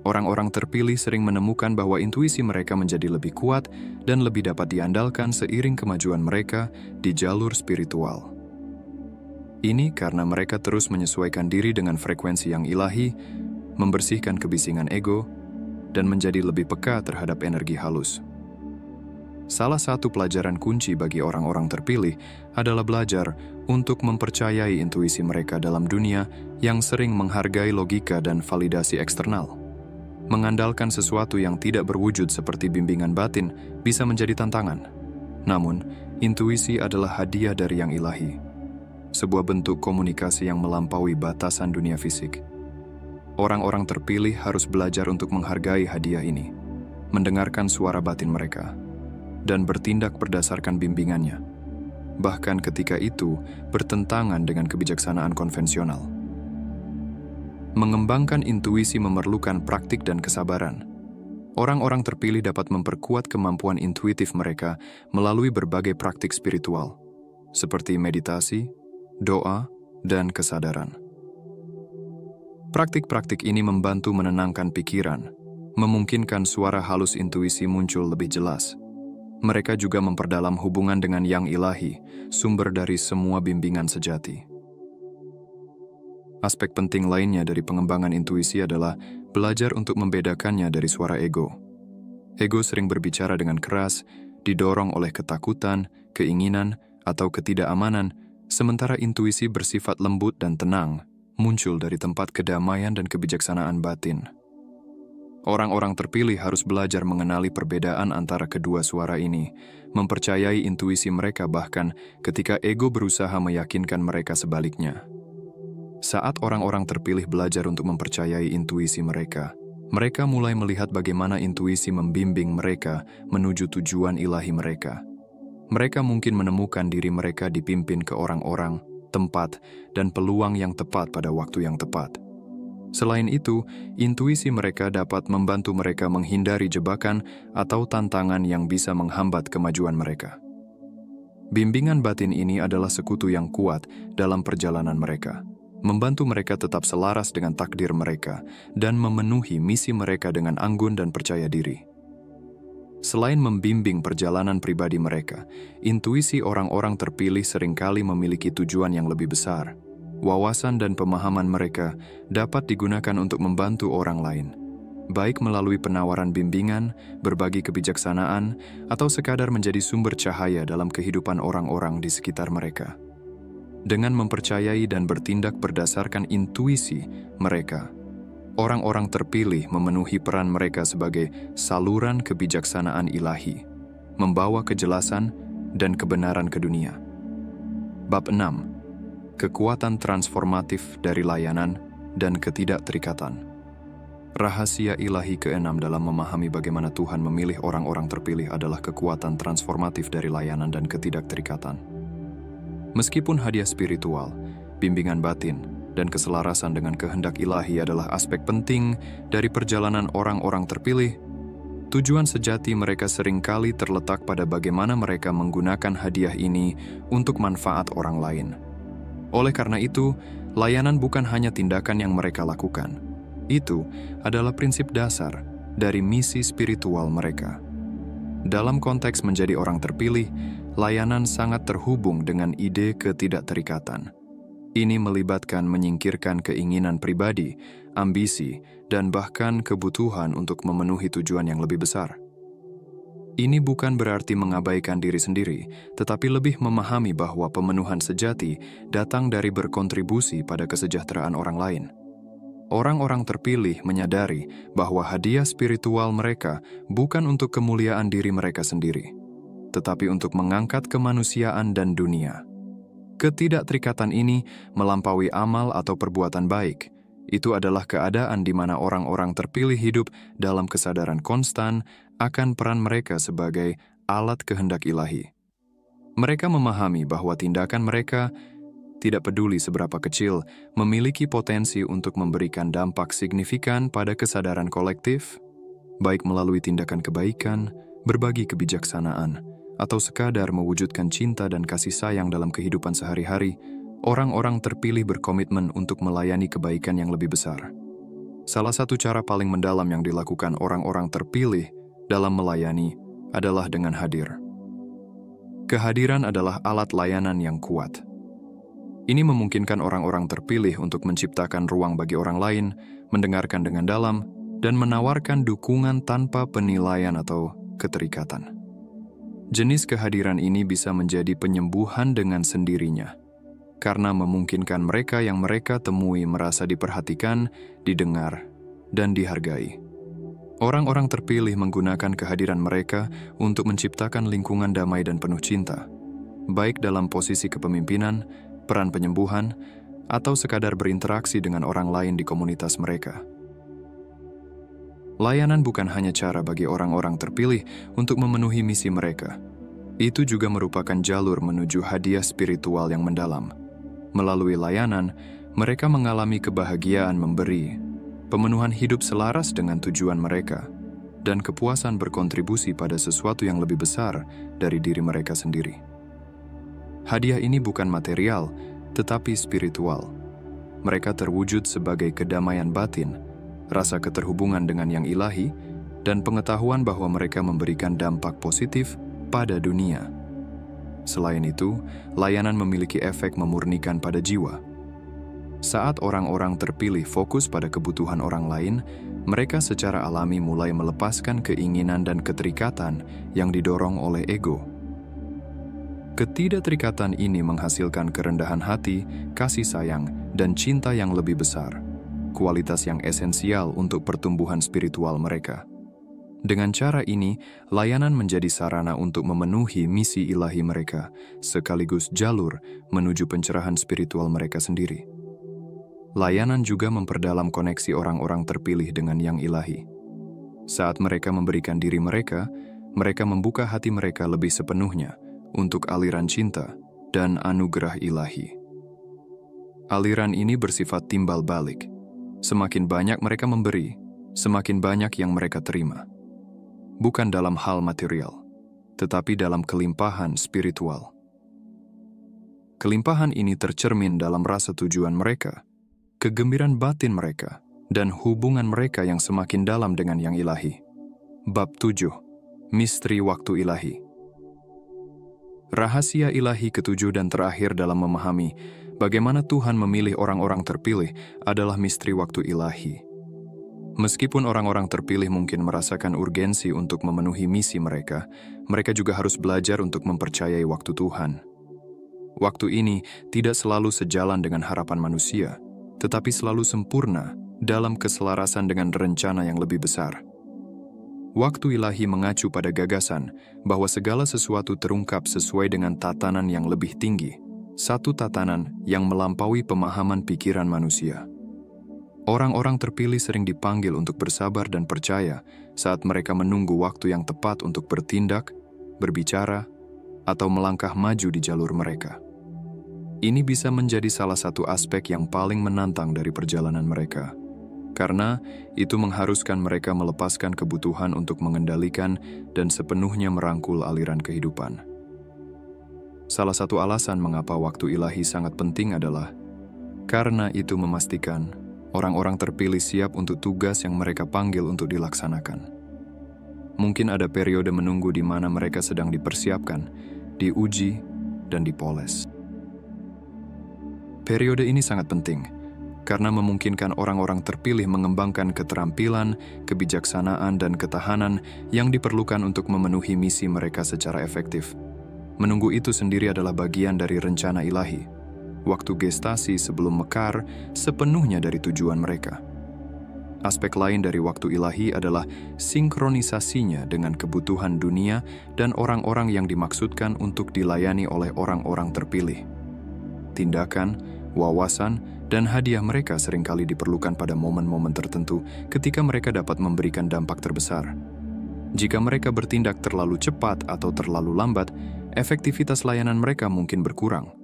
Orang-orang terpilih sering menemukan bahwa intuisi mereka menjadi lebih kuat dan lebih dapat diandalkan seiring kemajuan mereka di jalur spiritual. Ini karena mereka terus menyesuaikan diri dengan frekuensi yang ilahi, membersihkan kebisingan ego, dan menjadi lebih peka terhadap energi halus. Salah satu pelajaran kunci bagi orang-orang terpilih adalah belajar untuk mempercayai intuisi mereka dalam dunia yang sering menghargai logika dan validasi eksternal. Mengandalkan sesuatu yang tidak berwujud seperti bimbingan batin bisa menjadi tantangan. Namun, intuisi adalah hadiah dari yang ilahi, sebuah bentuk komunikasi yang melampaui batasan dunia fisik. Orang-orang terpilih harus belajar untuk menghargai hadiah ini, mendengarkan suara batin mereka, dan bertindak berdasarkan bimbingannya. bahkan ketika itu bertentangan dengan kebijaksanaan konvensional. Mengembangkan intuisi memerlukan praktik dan kesabaran. Orang-orang terpilih dapat memperkuat kemampuan intuitif mereka melalui berbagai praktik spiritual, seperti meditasi, doa, dan kesadaran. Praktik-praktik ini membantu menenangkan pikiran, memungkinkan suara halus intuisi muncul lebih jelas. Mereka juga memperdalam hubungan dengan Yang Ilahi, sumber dari semua bimbingan sejati. Aspek penting lainnya dari pengembangan intuisi adalah belajar untuk membedakannya dari suara ego. Ego sering berbicara dengan keras, didorong oleh ketakutan, keinginan, atau ketidakamanan, sementara intuisi bersifat lembut dan tenang, muncul dari tempat kedamaian dan kebijaksanaan batin. Orang-orang terpilih harus belajar mengenali perbedaan antara kedua suara ini, mempercayai intuisi mereka bahkan ketika ego berusaha meyakinkan mereka sebaliknya. Saat orang-orang terpilih belajar untuk mempercayai intuisi mereka, mereka mulai melihat bagaimana intuisi membimbing mereka menuju tujuan ilahi mereka. Mereka mungkin menemukan diri mereka dipimpin ke orang-orang, tempat, dan peluang yang tepat pada waktu yang tepat. Selain itu, intuisi mereka dapat membantu mereka menghindari jebakan atau tantangan yang bisa menghambat kemajuan mereka. Bimbingan batin ini adalah sekutu yang kuat dalam perjalanan mereka, membantu mereka tetap selaras dengan takdir mereka dan memenuhi misi mereka dengan anggun dan percaya diri. Selain membimbing perjalanan pribadi mereka, intuisi orang-orang terpilih seringkali memiliki tujuan yang lebih besar. Wawasan dan pemahaman mereka dapat digunakan untuk membantu orang lain, baik melalui penawaran bimbingan, berbagi kebijaksanaan, atau sekadar menjadi sumber cahaya dalam kehidupan orang-orang di sekitar mereka. Dengan mempercayai dan bertindak berdasarkan intuisi mereka, orang-orang terpilih memenuhi peran mereka sebagai saluran kebijaksanaan ilahi, membawa kejelasan dan kebenaran ke dunia. Bab 6. Kekuatan transformatif dari layanan dan ketidakterikatan. Rahasia ilahi ke-6 dalam memahami bagaimana Tuhan memilih orang-orang terpilih adalah kekuatan transformatif dari layanan dan ketidakterikatan. Meskipun hadiah spiritual, bimbingan batin, dan keselarasan dengan kehendak ilahi adalah aspek penting dari perjalanan orang-orang terpilih, tujuan sejati mereka seringkali terletak pada bagaimana mereka menggunakan hadiah ini untuk manfaat orang lain. Oleh karena itu, layanan bukan hanya tindakan yang mereka lakukan. Itu adalah prinsip dasar dari misi spiritual mereka. Dalam konteks menjadi orang terpilih, layanan sangat terhubung dengan ide ketidakterikatan. Ini melibatkan menyingkirkan keinginan pribadi, ambisi, dan bahkan kebutuhan untuk memenuhi tujuan yang lebih besar. Ini bukan berarti mengabaikan diri sendiri, tetapi lebih memahami bahwa pemenuhan sejati datang dari berkontribusi pada kesejahteraan orang lain. Orang-orang terpilih menyadari bahwa hadiah spiritual mereka bukan untuk kemuliaan diri mereka sendiri, tetapi untuk mengangkat kemanusiaan dan dunia. Ketidakterikatan ini melampaui amal atau perbuatan baik. Itu adalah keadaan di mana orang-orang terpilih hidup dalam kesadaran konstan akan peran mereka sebagai alat kehendak ilahi. Mereka memahami bahwa tindakan mereka, tidak peduli seberapa kecil, memiliki potensi untuk memberikan dampak signifikan pada kesadaran kolektif, baik melalui tindakan kebaikan, berbagi kebijaksanaan, atau sekadar mewujudkan cinta dan kasih sayang dalam kehidupan sehari-hari. Orang-orang terpilih berkomitmen untuk melayani kebaikan yang lebih besar. Salah satu cara paling mendalam yang dilakukan orang-orang terpilih dalam melayani adalah dengan hadir. Kehadiran adalah alat layanan yang kuat. Ini memungkinkan orang-orang terpilih untuk menciptakan ruang bagi orang lain, mendengarkan dengan dalam, dan menawarkan dukungan tanpa penilaian atau keterikatan. Jenis kehadiran ini bisa menjadi penyembuhan dengan sendirinya, karena memungkinkan mereka yang mereka temui merasa diperhatikan, didengar, dan dihargai. Orang-orang terpilih menggunakan kehadiran mereka untuk menciptakan lingkungan damai dan penuh cinta, baik dalam posisi kepemimpinan, peran penyembuhan, atau sekadar berinteraksi dengan orang lain di komunitas mereka. Layanan bukan hanya cara bagi orang-orang terpilih untuk memenuhi misi mereka. Itu juga merupakan jalur menuju hadiah spiritual yang mendalam. Melalui layanan, mereka mengalami kebahagiaan memberi, pemenuhan hidup selaras dengan tujuan mereka, dan kepuasan berkontribusi pada sesuatu yang lebih besar dari diri mereka sendiri. Hadiah ini bukan material, tetapi spiritual. Mereka terwujud sebagai kedamaian batin, rasa keterhubungan dengan yang ilahi, dan pengetahuan bahwa mereka memberikan dampak positif pada dunia. Selain itu, layanan memiliki efek memurnikan pada jiwa. Saat orang-orang terpilih fokus pada kebutuhan orang lain, mereka secara alami mulai melepaskan keinginan dan keterikatan yang didorong oleh ego. Ketidakterikatan ini menghasilkan kerendahan hati, kasih sayang, dan cinta yang lebih besar, kualitas yang esensial untuk pertumbuhan spiritual mereka. Dengan cara ini, layanan menjadi sarana untuk memenuhi misi ilahi mereka, sekaligus jalur menuju pencerahan spiritual mereka sendiri. Layanan juga memperdalam koneksi orang-orang terpilih dengan yang ilahi. Saat mereka memberikan diri mereka, mereka membuka hati mereka lebih sepenuhnya untuk aliran cinta dan anugerah ilahi. Aliran ini bersifat timbal balik. Semakin banyak mereka memberi, semakin banyak yang mereka terima. Bukan dalam hal material, tetapi dalam kelimpahan spiritual. Kelimpahan ini tercermin dalam rasa tujuan mereka, kegembiraan batin mereka, dan hubungan mereka yang semakin dalam dengan yang ilahi. Bab 7. Misteri Waktu Ilahi. Rahasia ilahi ketujuh dan terakhir dalam memahami bagaimana Tuhan memilih orang-orang terpilih adalah misteri waktu ilahi. Meskipun orang-orang terpilih mungkin merasakan urgensi untuk memenuhi misi mereka, mereka juga harus belajar untuk mempercayai waktu Tuhan. Waktu ini tidak selalu sejalan dengan harapan manusia, tetapi selalu sempurna dalam keselarasan dengan rencana yang lebih besar. Waktu ilahi mengacu pada gagasan bahwa segala sesuatu terungkap sesuai dengan tatanan yang lebih tinggi, satu tatanan yang melampaui pemahaman pikiran manusia. Orang-orang terpilih sering dipanggil untuk bersabar dan percaya saat mereka menunggu waktu yang tepat untuk bertindak, berbicara, atau melangkah maju di jalur mereka. Ini bisa menjadi salah satu aspek yang paling menantang dari perjalanan mereka, karena itu mengharuskan mereka melepaskan kebutuhan untuk mengendalikan dan sepenuhnya merangkul aliran kehidupan. Salah satu alasan mengapa waktu ilahi sangat penting adalah karena itu memastikan orang-orang terpilih siap untuk tugas yang mereka panggil untuk dilaksanakan. Mungkin ada periode menunggu di mana mereka sedang dipersiapkan, diuji, dan dipoles. Periode ini sangat penting, karena memungkinkan orang-orang terpilih mengembangkan keterampilan, kebijaksanaan, dan ketahanan yang diperlukan untuk memenuhi misi mereka secara efektif. Menunggu itu sendiri adalah bagian dari rencana ilahi. Waktu gestasi sebelum mekar sepenuhnya dari tujuan mereka. Aspek lain dari waktu ilahi adalah sinkronisasinya dengan kebutuhan dunia dan orang-orang yang dimaksudkan untuk dilayani oleh orang-orang terpilih. Tindakan, wawasan, dan hadiah mereka seringkali diperlukan pada momen-momen tertentu ketika mereka dapat memberikan dampak terbesar. Jika mereka bertindak terlalu cepat atau terlalu lambat, efektivitas layanan mereka mungkin berkurang.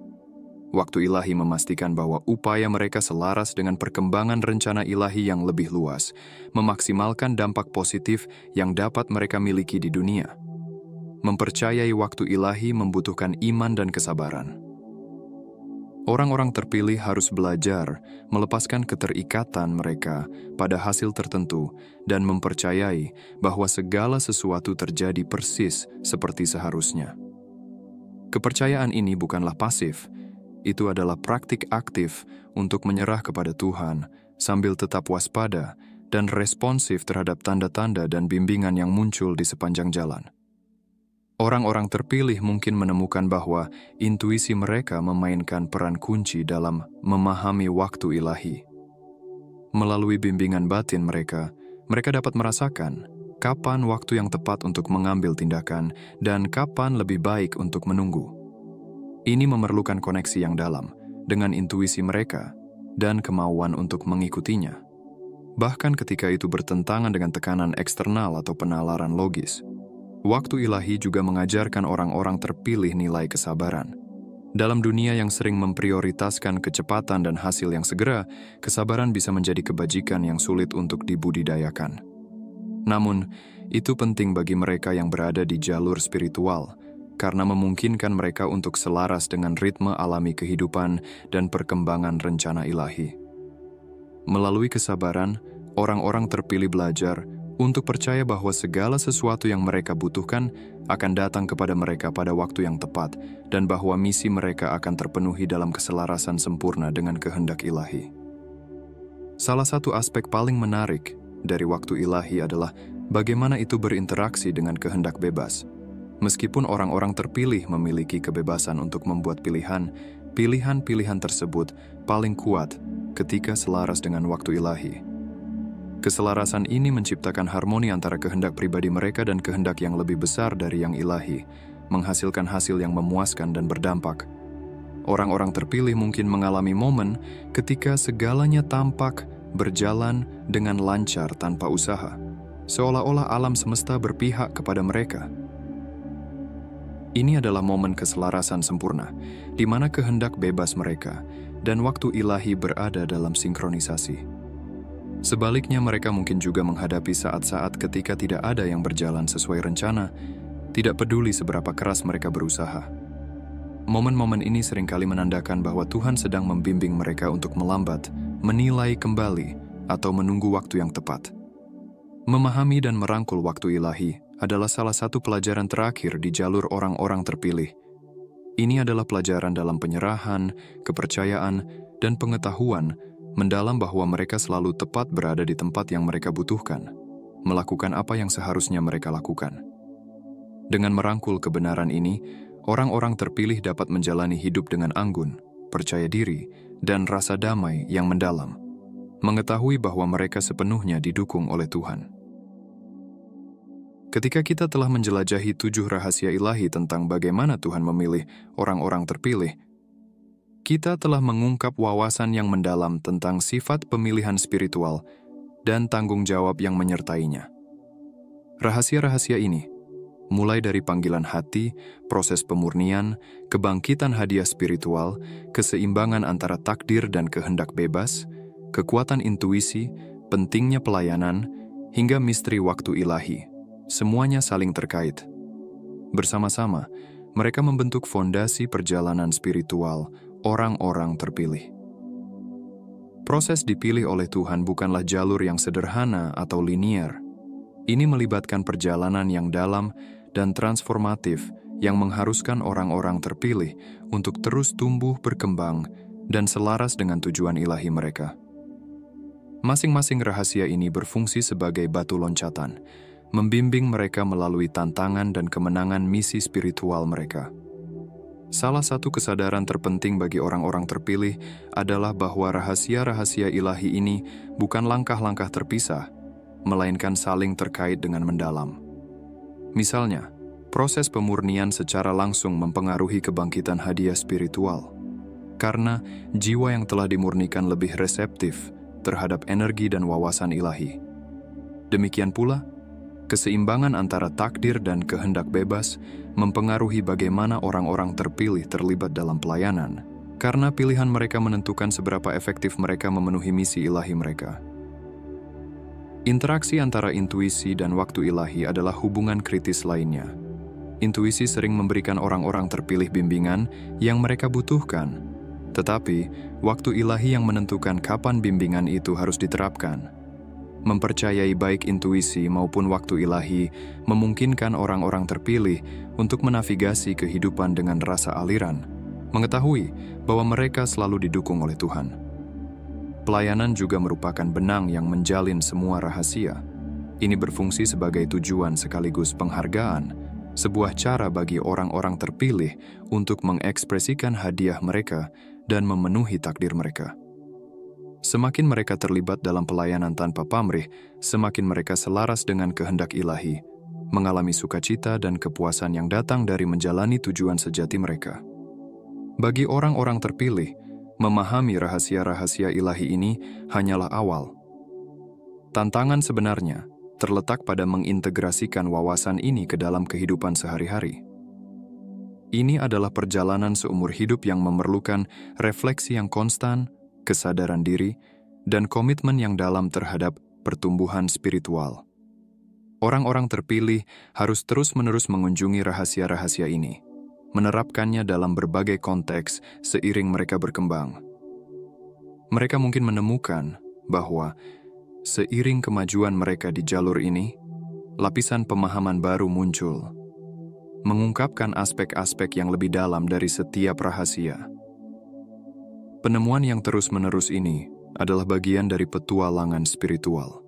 Waktu ilahi memastikan bahwa upaya mereka selaras dengan perkembangan rencana ilahi yang lebih luas, memaksimalkan dampak positif yang dapat mereka miliki di dunia. Mempercayai waktu ilahi membutuhkan iman dan kesabaran. Orang-orang terpilih harus belajar melepaskan keterikatan mereka pada hasil tertentu dan mempercayai bahwa segala sesuatu terjadi persis seperti seharusnya. Kepercayaan ini bukanlah pasif, itu adalah praktik aktif untuk menyerah kepada Tuhan sambil tetap waspada dan responsif terhadap tanda-tanda dan bimbingan yang muncul di sepanjang jalan. Orang-orang terpilih mungkin menemukan bahwa intuisi mereka memainkan peran kunci dalam memahami waktu ilahi. Melalui bimbingan batin mereka dapat merasakan kapan waktu yang tepat untuk mengambil tindakan dan kapan lebih baik untuk menunggu. Ini memerlukan koneksi yang dalam dengan intuisi mereka dan kemauan untuk mengikutinya. Bahkan ketika itu bertentangan dengan tekanan eksternal atau penalaran logis. Waktu ilahi juga mengajarkan orang-orang terpilih nilai kesabaran. Dalam dunia yang sering memprioritaskan kecepatan dan hasil yang segera, kesabaran bisa menjadi kebajikan yang sulit untuk dibudidayakan. Namun, itu penting bagi mereka yang berada di jalur spiritual, karena memungkinkan mereka untuk selaras dengan ritme alami kehidupan dan perkembangan rencana ilahi. Melalui kesabaran, orang-orang terpilih belajar untuk percaya bahwa segala sesuatu yang mereka butuhkan akan datang kepada mereka pada waktu yang tepat dan bahwa misi mereka akan terpenuhi dalam keselarasan sempurna dengan kehendak ilahi. Salah satu aspek paling menarik dari waktu ilahi adalah bagaimana itu berinteraksi dengan kehendak bebas. Meskipun orang-orang terpilih memiliki kebebasan untuk membuat pilihan, pilihan-pilihan tersebut paling kuat ketika selaras dengan waktu ilahi. Keselarasan ini menciptakan harmoni antara kehendak pribadi mereka dan kehendak yang lebih besar dari yang ilahi, menghasilkan hasil yang memuaskan dan berdampak. Orang-orang terpilih mungkin mengalami momen ketika segalanya tampak berjalan dengan lancar tanpa usaha, seolah-olah alam semesta berpihak kepada mereka. Ini adalah momen keselarasan sempurna, di mana kehendak bebas mereka dan waktu ilahi berada dalam sinkronisasi. Sebaliknya, mereka mungkin juga menghadapi saat-saat ketika tidak ada yang berjalan sesuai rencana, tidak peduli seberapa keras mereka berusaha. Momen-momen ini seringkali menandakan bahwa Tuhan sedang membimbing mereka untuk melambat, menilai kembali, atau menunggu waktu yang tepat. Memahami dan merangkul waktu ilahi adalah salah satu pelajaran terakhir di jalur orang-orang terpilih. Ini adalah pelajaran dalam penyerahan, kepercayaan, dan pengetahuan mendalam bahwa mereka selalu tepat berada di tempat yang mereka butuhkan, melakukan apa yang seharusnya mereka lakukan. Dengan merangkul kebenaran ini, orang-orang terpilih dapat menjalani hidup dengan anggun, percaya diri, dan rasa damai yang mendalam, mengetahui bahwa mereka sepenuhnya didukung oleh Tuhan. Ketika kita telah menjelajahi 7 rahasia ilahi tentang bagaimana Tuhan memilih orang-orang terpilih, kita telah mengungkap wawasan yang mendalam tentang sifat pemilihan spiritual dan tanggung jawab yang menyertainya. Rahasia-rahasia ini, mulai dari panggilan hati, proses pemurnian, kebangkitan hadiah spiritual, keseimbangan antara takdir dan kehendak bebas, kekuatan intuisi, pentingnya pelayanan, hingga misteri waktu ilahi, semuanya saling terkait. Bersama-sama, mereka membentuk fondasi perjalanan spiritual orang-orang terpilih. Proses dipilih oleh Tuhan bukanlah jalur yang sederhana atau linier. Ini melibatkan perjalanan yang dalam dan transformatif yang mengharuskan orang-orang terpilih untuk terus tumbuh berkembang dan selaras dengan tujuan ilahi mereka. Masing-masing rahasia ini berfungsi sebagai batu loncatan, membimbing mereka melalui tantangan dan kemenangan misi spiritual mereka. Salah satu kesadaran terpenting bagi orang-orang terpilih adalah bahwa rahasia-rahasia ilahi ini bukan langkah-langkah terpisah, melainkan saling terkait dengan mendalam. Misalnya, proses pemurnian secara langsung mempengaruhi kebangkitan hadiah spiritual, karena jiwa yang telah dimurnikan lebih reseptif terhadap energi dan wawasan ilahi. Demikian pula, keseimbangan antara takdir dan kehendak bebas mempengaruhi bagaimana orang-orang terpilih terlibat dalam pelayanan, karena pilihan mereka menentukan seberapa efektif mereka memenuhi misi ilahi mereka. Interaksi antara intuisi dan waktu ilahi adalah hubungan kritis lainnya. Intuisi sering memberikan orang-orang terpilih bimbingan yang mereka butuhkan, tetapi waktu ilahi yang menentukan kapan bimbingan itu harus diterapkan. Mempercayai baik intuisi maupun waktu ilahi memungkinkan orang-orang terpilih untuk menavigasi kehidupan dengan rasa aliran, mengetahui bahwa mereka selalu didukung oleh Tuhan. Pelayanan juga merupakan benang yang menjalin semua rahasia. Ini berfungsi sebagai tujuan sekaligus penghargaan, sebuah cara bagi orang-orang terpilih untuk mengekspresikan hadiah mereka dan memenuhi takdir mereka. Semakin mereka terlibat dalam pelayanan tanpa pamrih, semakin mereka selaras dengan kehendak ilahi, mengalami sukacita dan kepuasan yang datang dari menjalani tujuan sejati mereka. Bagi orang-orang terpilih, memahami rahasia-rahasia ilahi ini hanyalah awal. Tantangan sebenarnya terletak pada mengintegrasikan wawasan ini ke dalam kehidupan sehari-hari. Ini adalah perjalanan seumur hidup yang memerlukan refleksi yang konstan, kesadaran diri, dan komitmen yang dalam terhadap pertumbuhan spiritual. Orang-orang terpilih harus terus-menerus mengunjungi rahasia-rahasia ini, menerapkannya dalam berbagai konteks seiring mereka berkembang. Mereka mungkin menemukan bahwa seiring kemajuan mereka di jalur ini, lapisan pemahaman baru muncul, mengungkapkan aspek-aspek yang lebih dalam dari setiap rahasia. Penemuan yang terus-menerus ini adalah bagian dari petualangan spiritual.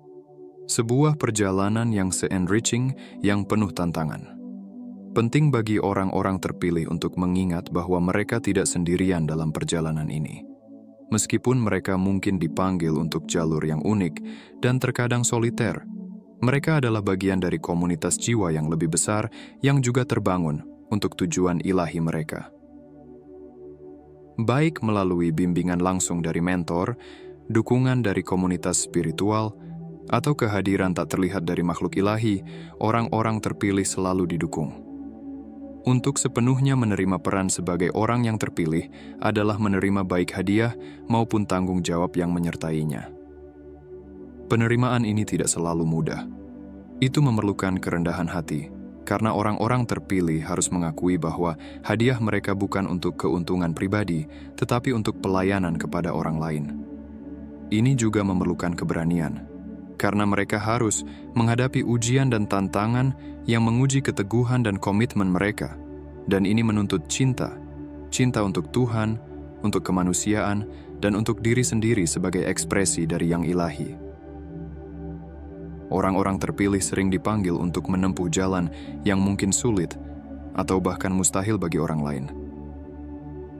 Sebuah perjalanan yang se-enriching, yang penuh tantangan. Penting bagi orang-orang terpilih untuk mengingat bahwa mereka tidak sendirian dalam perjalanan ini. Meskipun mereka mungkin dipanggil untuk jalur yang unik dan terkadang soliter, mereka adalah bagian dari komunitas jiwa yang lebih besar yang juga terbangun untuk tujuan ilahi mereka. Baik melalui bimbingan langsung dari mentor, dukungan dari komunitas spiritual, atau kehadiran tak terlihat dari makhluk ilahi, orang-orang terpilih selalu didukung. Untuk sepenuhnya menerima peran sebagai orang yang terpilih adalah menerima baik hadiah maupun tanggung jawab yang menyertainya. Penerimaan ini tidak selalu mudah. Itu memerlukan kerendahan hati, karena orang-orang terpilih harus mengakui bahwa hadiah mereka bukan untuk keuntungan pribadi, tetapi untuk pelayanan kepada orang lain. Ini juga memerlukan keberanian, karena mereka harus menghadapi ujian dan tantangan yang menguji keteguhan dan komitmen mereka. Dan ini menuntut cinta untuk Tuhan, untuk kemanusiaan, dan untuk diri sendiri sebagai ekspresi dari yang ilahi. Orang-orang terpilih sering dipanggil untuk menempuh jalan yang mungkin sulit atau bahkan mustahil bagi orang lain.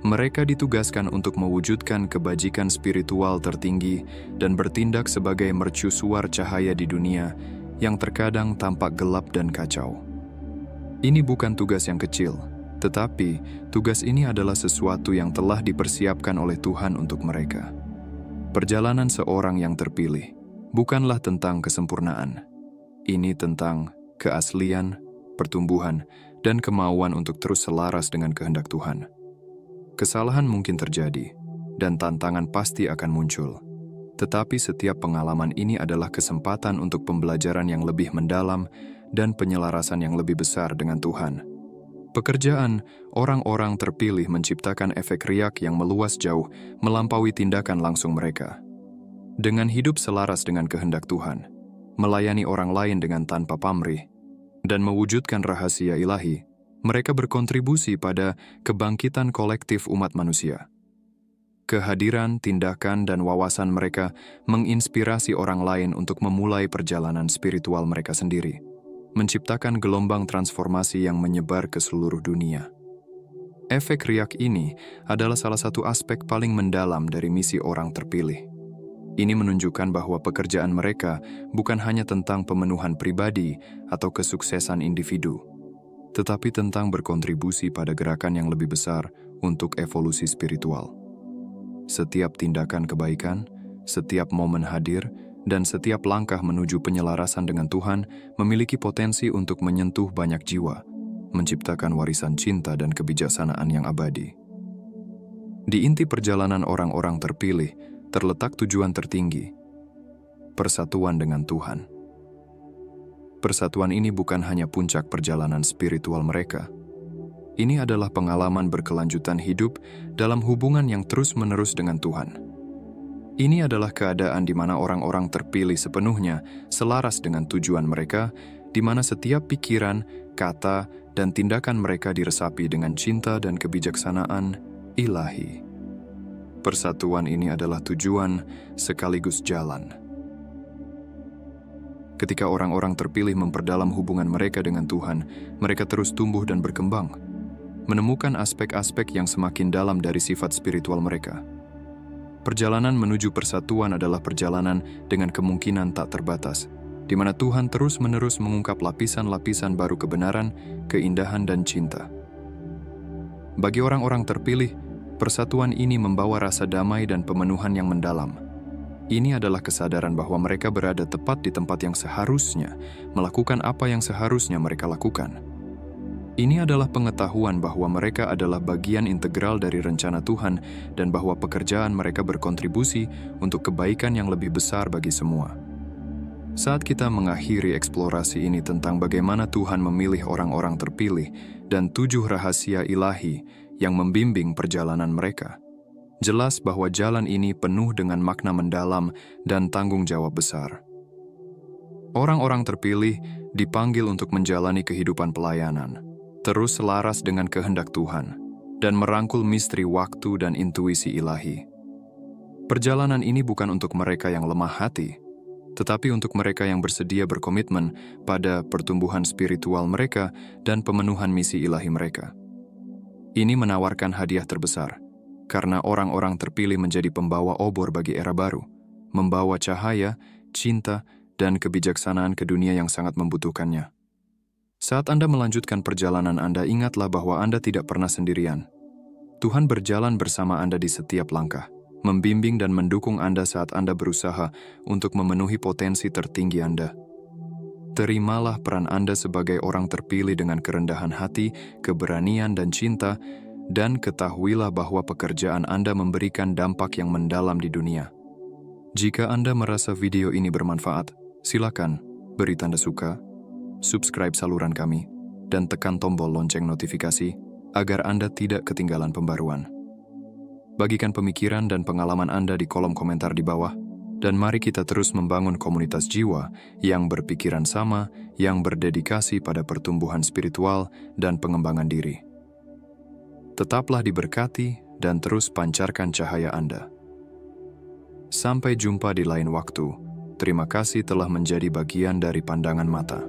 Mereka ditugaskan untuk mewujudkan kebajikan spiritual tertinggi dan bertindak sebagai mercusuar cahaya di dunia yang terkadang tampak gelap dan kacau. Ini bukan tugas yang kecil, tetapi tugas ini adalah sesuatu yang telah dipersiapkan oleh Tuhan untuk mereka. Perjalanan seorang yang terpilih bukanlah tentang kesempurnaan. Ini tentang keaslian, pertumbuhan, dan kemauan untuk terus selaras dengan kehendak Tuhan. Kesalahan mungkin terjadi, dan tantangan pasti akan muncul. Tetapi setiap pengalaman ini adalah kesempatan untuk pembelajaran yang lebih mendalam dan penyelarasan yang lebih besar dengan Tuhan. Pekerjaan orang-orang terpilih menciptakan efek riak yang meluas jauh melampaui tindakan langsung mereka. Dengan hidup selaras dengan kehendak Tuhan, melayani orang lain dengan tanpa pamrih, dan mewujudkan rahasia ilahi, mereka berkontribusi pada kebangkitan kolektif umat manusia. Kehadiran, tindakan, dan wawasan mereka menginspirasi orang lain untuk memulai perjalanan spiritual mereka sendiri, menciptakan gelombang transformasi yang menyebar ke seluruh dunia. Efek riak ini adalah salah satu aspek paling mendalam dari misi orang terpilih. Ini menunjukkan bahwa pekerjaan mereka bukan hanya tentang pemenuhan pribadi atau kesuksesan individu, tetapi tentang berkontribusi pada gerakan yang lebih besar untuk evolusi spiritual. Setiap tindakan kebaikan, setiap momen hadir, dan setiap langkah menuju penyelarasan dengan Tuhan memiliki potensi untuk menyentuh banyak jiwa, menciptakan warisan cinta dan kebijaksanaan yang abadi. Di inti perjalanan orang-orang terpilih terletak tujuan tertinggi, persatuan dengan Tuhan. Persatuan ini bukan hanya puncak perjalanan spiritual mereka. Ini adalah pengalaman berkelanjutan hidup dalam hubungan yang terus-menerus dengan Tuhan. Ini adalah keadaan di mana orang-orang terpilih sepenuhnya selaras dengan tujuan mereka, di mana setiap pikiran, kata, dan tindakan mereka diresapi dengan cinta dan kebijaksanaan ilahi. Persatuan ini adalah tujuan sekaligus jalan. Ketika orang-orang terpilih memperdalam hubungan mereka dengan Tuhan, mereka terus tumbuh dan berkembang, menemukan aspek-aspek yang semakin dalam dari sifat spiritual mereka. Perjalanan menuju persatuan adalah perjalanan dengan kemungkinan tak terbatas, di mana Tuhan terus-menerus mengungkap lapisan-lapisan baru kebenaran, keindahan, dan cinta. Bagi orang-orang terpilih, persatuan ini membawa rasa damai dan pemenuhan yang mendalam. Ini adalah kesadaran bahwa mereka berada tepat di tempat yang seharusnya, melakukan apa yang seharusnya mereka lakukan. Ini adalah pengetahuan bahwa mereka adalah bagian integral dari rencana Tuhan dan bahwa pekerjaan mereka berkontribusi untuk kebaikan yang lebih besar bagi semua. Saat kita mengakhiri eksplorasi ini tentang bagaimana Tuhan memilih orang-orang terpilih dan 7 rahasia ilahi yang membimbing perjalanan mereka, jelas bahwa jalan ini penuh dengan makna mendalam dan tanggung jawab besar. Orang-orang terpilih dipanggil untuk menjalani kehidupan pelayanan, terus selaras dengan kehendak Tuhan, dan merangkul misteri waktu dan intuisi ilahi. Perjalanan ini bukan untuk mereka yang lemah hati, tetapi untuk mereka yang bersedia berkomitmen pada pertumbuhan spiritual mereka dan pemenuhan misi ilahi mereka. Ini menawarkan hadiah terbesar, karena orang-orang terpilih menjadi pembawa obor bagi era baru, membawa cahaya, cinta, dan kebijaksanaan ke dunia yang sangat membutuhkannya. Saat Anda melanjutkan perjalanan Anda, ingatlah bahwa Anda tidak pernah sendirian. Tuhan berjalan bersama Anda di setiap langkah, membimbing dan mendukung Anda saat Anda berusaha untuk memenuhi potensi tertinggi Anda. Terimalah peran Anda sebagai orang terpilih dengan kerendahan hati, keberanian, dan cinta, dan ketahuilah bahwa pekerjaan Anda memberikan dampak yang mendalam di dunia. Jika Anda merasa video ini bermanfaat, silakan beri tanda suka, subscribe saluran kami, dan tekan tombol lonceng notifikasi agar Anda tidak ketinggalan pembaruan. Bagikan pemikiran dan pengalaman Anda di kolom komentar di bawah, dan mari kita terus membangun komunitas jiwa yang berpikiran sama, yang berdedikasi pada pertumbuhan spiritual dan pengembangan diri. Tetaplah diberkati dan terus pancarkan cahaya Anda. Sampai jumpa di lain waktu. Terima kasih telah menjadi bagian dari pandangan mata.